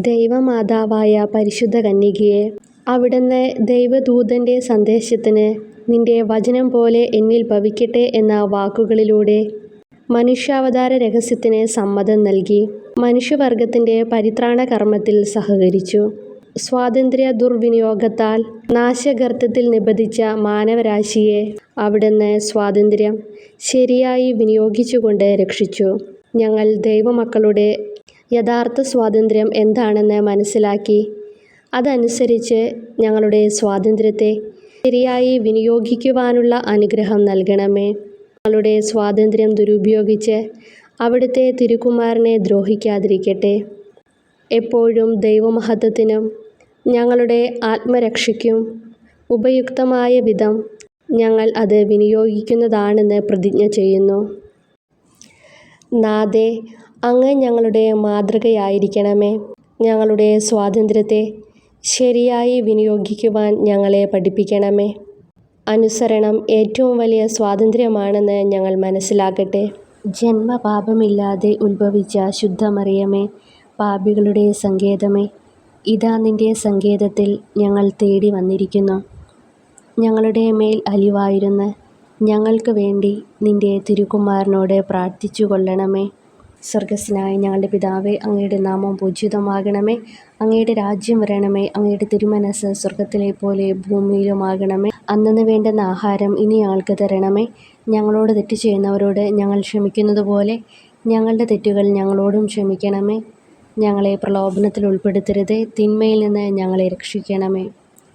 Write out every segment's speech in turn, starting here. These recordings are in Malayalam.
ദൈവമാതാവായ പരിശുദ്ധ കന്യകയെ, അവിടുന്ന് ദൈവദൂതൻ്റെ സന്ദേശത്തിന് നിന്റെ വചനം പോലെ എന്നിൽ ഭവിക്കട്ടെ എന്ന വാക്കുകളിലൂടെ മനുഷ്യാവതാര രഹസ്യത്തിന് സമ്മതം നൽകി മനുഷ്യവർഗത്തിൻ്റെ പരിത്രാണ കർമ്മത്തിൽ സഹകരിച്ചു. സ്വാതന്ത്ര്യ ദുർവിനിയോഗത്താൽ നാശഗർത്തത്തിൽ നിബന്ധിച്ച മാനവരാശിയെ അവിടുന്ന് സ്വാതന്ത്ര്യം ശരിയായി വിനിയോഗിച്ചുകൊണ്ട് രക്ഷിച്ചു. ഞങ്ങൾ ദൈവമക്കളുടെ യഥാർത്ഥ സ്വാതന്ത്ര്യം എന്താണെന്ന് മനസ്സിലാക്കി അതനുസരിച്ച് ഞങ്ങളുടെ സ്വാതന്ത്ര്യത്തെ ശരിയായി വിനിയോഗിക്കുവാനുള്ള അനുഗ്രഹം നൽകണമേ. ഞങ്ങളുടെ സ്വാതന്ത്ര്യം ദുരുപയോഗിച്ച് അവിടുത്തെ തിരുക്കുമാരനെ ദ്രോഹിക്കാതിരിക്കട്ടെ. എപ്പോഴും ദൈവമഹത്വത്തിനും ഞങ്ങളുടെ ആത്മരക്ഷയ്ക്കും ഉപയുക്തമായ വിധം ഞങ്ങൾ അത് വിനിയോഗിക്കുന്നതാണെന്ന് പ്രതിജ്ഞ ചെയ്യുന്നു. നാഥേ, അങ്ങ് ഞങ്ങളുടെ മാതൃകയായിരിക്കണമേ. ഞങ്ങളുടെ സ്വാതന്ത്ര്യത്തെ ശരിയായി വിനിയോഗിക്കുവാൻ ഞങ്ങളെ പഠിപ്പിക്കണമേ. അനുസരണം ഏറ്റവും വലിയ സ്വാതന്ത്ര്യമാണെന്ന് ഞങ്ങൾ മനസ്സിലാക്കട്ടെ. ജന്മപാപമില്ലാതെ ഉത്ഭവിച്ച ശുദ്ധമറിയമേ, പാപികളുടെ സങ്കേതമേ, ഇതാ നിന്റെ സങ്കേതത്തിൽ ഞങ്ങൾ തേടി വന്നിരിക്കുന്നു. ഞങ്ങളുടെ മേൽ അലിവായിരുന്ന് ഞങ്ങൾക്ക് വേണ്ടി നിന്റെ തിരുക്കുമാരനോട് പ്രാർത്ഥിച്ചു കൊള്ളണമേ. സ്വർഗസ്ഥനായ ഞങ്ങളുടെ പിതാവേ, അങ്ങയുടെ നാമം പൂജിതമാകണമേ. അങ്ങയുടെ രാജ്യം വരണമേ. അങ്ങയുടെ തിരുമനസ്സ് സ്വർഗത്തിലെ പോലെ ഭൂമിയിലുമാകണമേ. അന്നന്ന് വേണ്ടുന്ന ആഹാരം ഇനി ഞങ്ങൾക്ക് തരണമേ. ഞങ്ങളോട് തെറ്റ് ചെയ്യുന്നവരോട് ഞങ്ങൾ ക്ഷമിക്കുന്നത് പോലെ ഞങ്ങളുടെ തെറ്റുകൾ ഞങ്ങളോടും ക്ഷമിക്കണമേ. ഞങ്ങളെ പ്രലോഭനത്തിൽ ഉൾപ്പെടുത്തരുതേ, തിന്മയിൽ നിന്ന് ഞങ്ങളെ രക്ഷിക്കണമേ.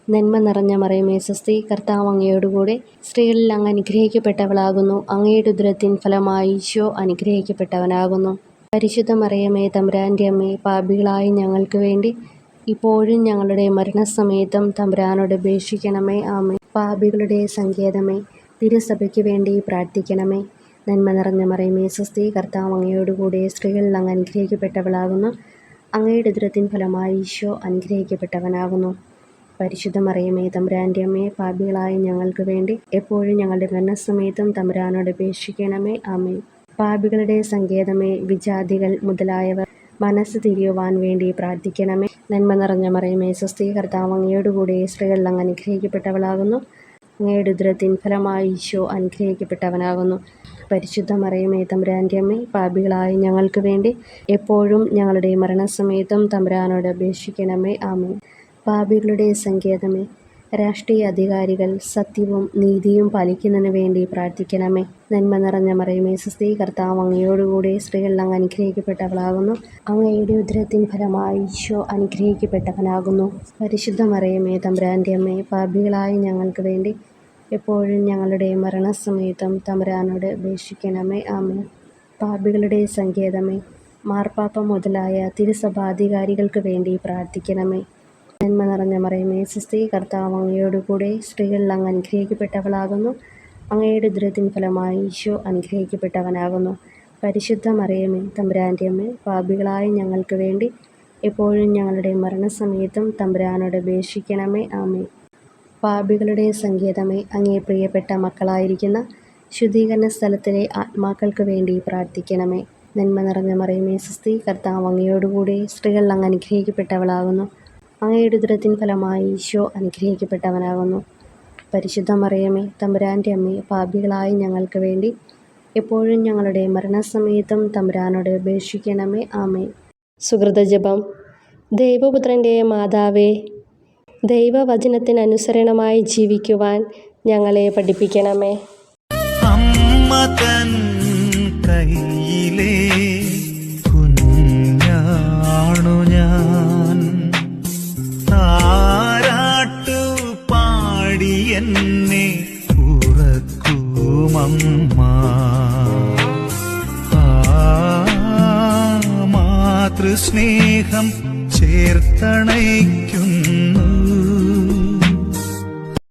നന്മ നിറഞ്ഞ മറിയമേ സ്വസ്തി, കർത്താവ് അങ്ങയോടുകൂടെ സ്ത്രീകളിൽ അങ്ങ് അനുഗ്രഹിക്കപ്പെട്ടവളാകുന്നു. അങ്ങയുടെ ഉദരത്തിൻ ഫലമായി ഈശോ അനുഗ്രഹിക്കപ്പെട്ടവനാകുന്നു. പരിശുദ്ധ മറിയമേ, തമ്പുരാൻ്റെ അമ്മേ, പാപികളായ ഞങ്ങൾക്ക് വേണ്ടി ഇപ്പോഴും ഞങ്ങളുടെ മരണസമയത്തും തമ്പുരാനോട് അപേക്ഷിക്കണമേ. ആമേൻ. പാപികളുടെ സങ്കേതമേ, തിരുസഭയ്ക്ക് വേണ്ടി പ്രാർത്ഥിക്കണമേ. നന്മ നിറഞ്ഞ മറിയമേ സ്വസ്തി, കർത്താവ് അങ്ങയോടുകൂടെ സ്ത്രീകളിൽ അങ്ങ് അനുഗ്രഹിക്കപ്പെട്ടവളാകുന്നു. അങ്ങയുടെ ഉദരത്തിൻ ഫലമായി ഈശോ അനുഗ്രഹിക്കപ്പെട്ടവനാകുന്നു. പരിശുദ്ധ മറിയമേ, തമ്പുരാൻ്റെ അമ്മേ, പാപികളായ ഞങ്ങൾക്ക് വേണ്ടി എപ്പോഴും ഞങ്ങളുടെ മരണസമയത്തും തമ്പുരാനോട് അപേക്ഷിക്കണമേ. ആമേൻ. പാപികളുടെ സങ്കേതമേ, വിജാതികൾ മുതലായവർ മനസ്സ് തിരിയുവാൻ വേണ്ടി പ്രാർത്ഥിക്കണമേ. നന്മ നിറഞ്ഞ മറിയമേ സ്വസ്തി, കർത്താവ് അങ്ങയോടുകൂടെ സ്ത്രീകളിൽ അങ്ങ് അനുഗ്രഹിക്കപ്പെട്ടവളാകുന്നു. അങ്ങയുടെ ഉദരത്തിൻ ഫലമായി ഈശോ അനുഗ്രഹിക്കപ്പെട്ടവനാകുന്നു. പരിശുദ്ധ മറിയമേ, തമ്പുരാൻ്റെ അമ്മേ, പാപികളായ ഞങ്ങൾക്ക് വേണ്ടി എപ്പോഴും ഞങ്ങളുടെ മരണസമയത്തും തമ്പുരാനോട് അപേക്ഷിക്കണമേ. ആമേൻ. പാപികളുടെ സങ്കേതമേ, രാഷ്ട്രീയ അധികാരികൾ സത്യവും നീതിയും പാലിക്കുന്നതിന് വേണ്ടി പ്രാർത്ഥിക്കണമേ. നന്മ നിറഞ്ഞ മറിയമേ സ്വസ്തി, കർത്താവ് അങ്ങയോടുകൂടെ സ്ത്രീകളിൽ അങ്ങ് അനുഗ്രഹിക്കപ്പെട്ടവളാകുന്നു. അങ്ങയുടെ ഉദരത്തിൻ ഫലമായി ഈശോ അനുഗ്രഹിക്കപ്പെട്ടവനാകുന്നു. പരിശുദ്ധ മറിയമേ, തമ്പുരാൻ്റെ അമ്മേ, പാപികളായ ഞങ്ങൾക്ക് വേണ്ടി എപ്പോഴും ഞങ്ങളുടെ മരണസമയത്തും തമ്പുരാനോട് അപേക്ഷിക്കണമേ. ആമേൻ. പാപികളുടെ സങ്കേതമേ, മാർപ്പാപ്പ മുതലായ തിരുസഭാധികാരികൾക്ക് വേണ്ടി പ്രാർത്ഥിക്കണമേ. നന്മ നിറഞ്ഞ മറിയമേ സ്വസ്തി, കർത്താവ് അങ്ങയോടുകൂടെ സ്ത്രീകളിൽ അങ്ങ് അനുഗ്രഹിക്കപ്പെട്ടവളാകുന്നു. അങ്ങയുടെ ഉദരത്തിൻ ഫലമായി ഈശോ അനുഗ്രഹിക്കപ്പെട്ടവനാകുന്നു. പരിശുദ്ധ മറിയമേ, തമ്പുരാൻ്റെ അമ്മേ, പാപികളായ ഞങ്ങൾക്ക് വേണ്ടി എപ്പോഴും ഞങ്ങളുടെ മരണസമയത്തും തമ്പുരാനോട് അപേക്ഷിക്കണമേ. ആമേൻ. പാപികളുടെ സങ്കേതമേ, അങ്ങേ പ്രിയപ്പെട്ട മക്കളായിരിക്കുന്ന ശുദ്ധീകരണ സ്ഥലത്തിലെ ആത്മാക്കൾക്ക് വേണ്ടി പ്രാർത്ഥിക്കണമേ. നന്മ നിറഞ്ഞ മറിയമേ സ്വസ്തി, കർത്താവ് അങ്ങയോടുകൂടെ സ്ത്രീകളിൽ അങ്ങ് അനുഗ്രഹിക്കപ്പെട്ടവളാകുന്നു. അങ്ങയുടെ ഉദരത്തിൻ ഫലമായി ഈശോ അനുഗ്രഹിക്കപ്പെട്ടവനാകുന്നു. പരിശുദ്ധ മറിയമേ, തമ്പുരാൻ്റെ അമ്മേ, പാപികളായ ഞങ്ങൾക്ക് വേണ്ടി എപ്പോഴും ഞങ്ങളുടെ മരണസമയത്തും തമ്പുരാനോട് അപേക്ഷിക്കണമേ. ആമേൻ. സുകൃതജപം. ദൈവപുത്രൻ്റെ മാതാവേ, ദൈവവചനത്തിനനുസരണമായി ജീവിക്കുവാൻ ഞങ്ങളെ പഠിപ്പിക്കണമേ. അമ്മ തൻ കൈയിലെ കുഞ്ഞാണു ഞാൻ, താരാട്ടു പാടി എന്നെ ഉറക്കുമമ്മ. മാതൃസ്നേഹം ചേർത്തണയ്ക്കും